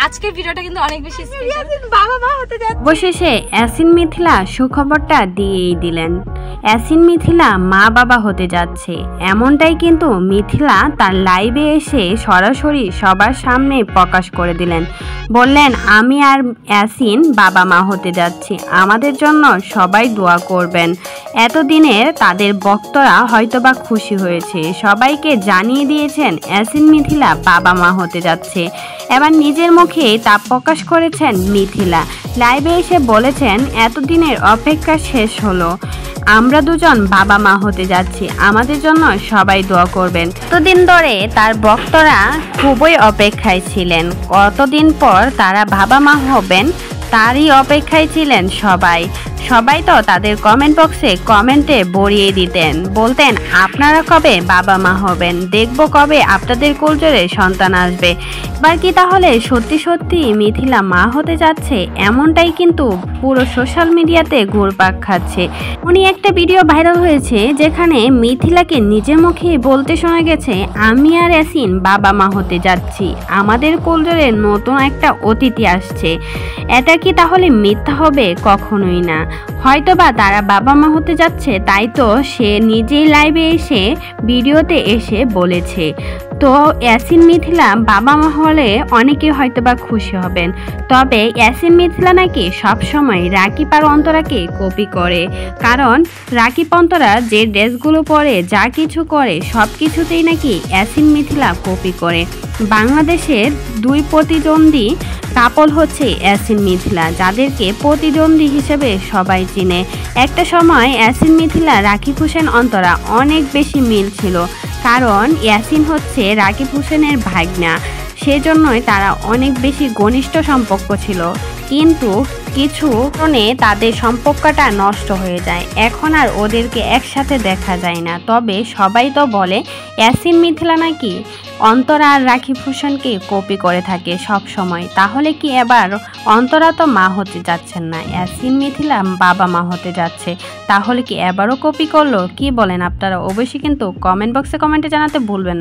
আজকের ভিডিওটা কিন্তু অনেক বেশি স্পেশাল। বাবা মা হতে যাচ্ছে। অবশেষে ইয়াসিন মিথিলা সুখবরটা দিয়েই দিলেন। ইয়াসিন মিথিলা মা বাবা হতে যাচ্ছে, এমনটাই কিন্তু মিথিলা তার লাইভে এসে সরাসরি সবার সামনে প্রকাশ করে দিলেন। বললেন, আমি আর ইয়াসিন বাবা মা হতে যাচ্ছি, আমাদের জন্য সবাই দোয়া করবেন। এতদিনের তাদের ভক্তরা হয়তোবা খুশি হয়েছে, সবাইকে জানিয়ে দিয়েছেন ইয়াসিন মিথিলা বাবা মা হতে যাচ্ছে। এবার নিজের মুখে তা প্রকাশ করেছেন মিথিলা। লাইভে এসে বলেছেন, এতদিনের অপেক্ষা শেষ হলো, আমরা দুজন বাবা মা হতে যাচ্ছি, আমাদের জন্য সবাই দোয়া করবেন। এতদিন ধরে তার ভক্তরা খুবই অপেক্ষায় ছিলেন, কতদিন পর তারা বাবা মা হবেন তারই অপেক্ষায় ছিলেন সবাই তো তাদের কমেন্ট বক্সে কমেন্টে ভরিয়ে দিতেন, বলতেন আপনারা কবে বাবা মা হবেন, দেখবো কবে আপনাদের কোলজোরে সন্তান আসবে। এবার কি তাহলে সত্যি সত্যি মিথিলা মা হতে যাচ্ছে? এমনটাই কিন্তু পুরো সোশ্যাল মিডিয়াতে ঘুরপাক খাচ্ছে। উনি একটা ভিডিও ভাইরাল হয়েছে যেখানে মিথিলাকে নিজের মুখে বলতে শোনা গেছে, আমি আর ইয়াসিন বাবা মা হতে যাচ্ছি, আমাদের কোলজোরে নতুন একটা অতিথি আসছে। এটা কি তাহলে মিথ্যা হবে? কখনোই না। হয়তোবা তারা বাবা মা হতে যাচ্ছে, তাই তো সে নিজেই লাইভে এসে ভিডিওতে এসে বলেছে। তো ইয়াসিন মিথিলা বাবা মা হলে অনেকে হয়তোবা খুশি হবেন, তবে ইয়াসিন মিথিলা নাকি সবসময় রাকিব আর অন্তরাকে কপি করে। কারণ রাকিব অন্তরা যে ড্রেসগুলো পরে, যা কিছু করে, সব কিছুতেই নাকি ইয়াসিন মিথিলা কপি করে। বাংলাদেশের দুই প্রতিদ্বন্দ্বী কাপল হচ্ছে ইয়াসিন মিথিলা, যাদেরকে প্রতিদ্বন্দ্বী হিসেবে সবাই চিনে। একটা সময় ইয়াসিন মিথিলা রাকিব হোসেন অন্তরা অনেক বেশি মিল ছিল, কারণ ইয়াসিন হচ্ছে রাকিব হোসেনের ভাগনা, সেজন্যই তারা অনেক বেশি ঘনিষ্ঠ সম্পর্ক ছিল। কিন্তু কিছু কারণে তাদের সম্পর্কটা নষ্ট হয়ে যায়, এখন আর ওদেরকে একসাথে দেখা যায় না। তবে সবাই তো বলে ইয়াসিন মিথিলা নাকি অন্তরা আর রাকিব হোসেনকে কপি করে থাকে সব সময়। তাহলে কি এবার অন্তরা তো মা হতে যাচ্ছেন না, ইয়াসিন মিথিলা বাবা মা হতে যাচ্ছে, তাহলে কি এবারও কপি করলো? কি বলেন আপনারা? অবশ্যই কিন্তু কমেন্ট বক্সে কমেন্টে জানাতে ভুলবেন না।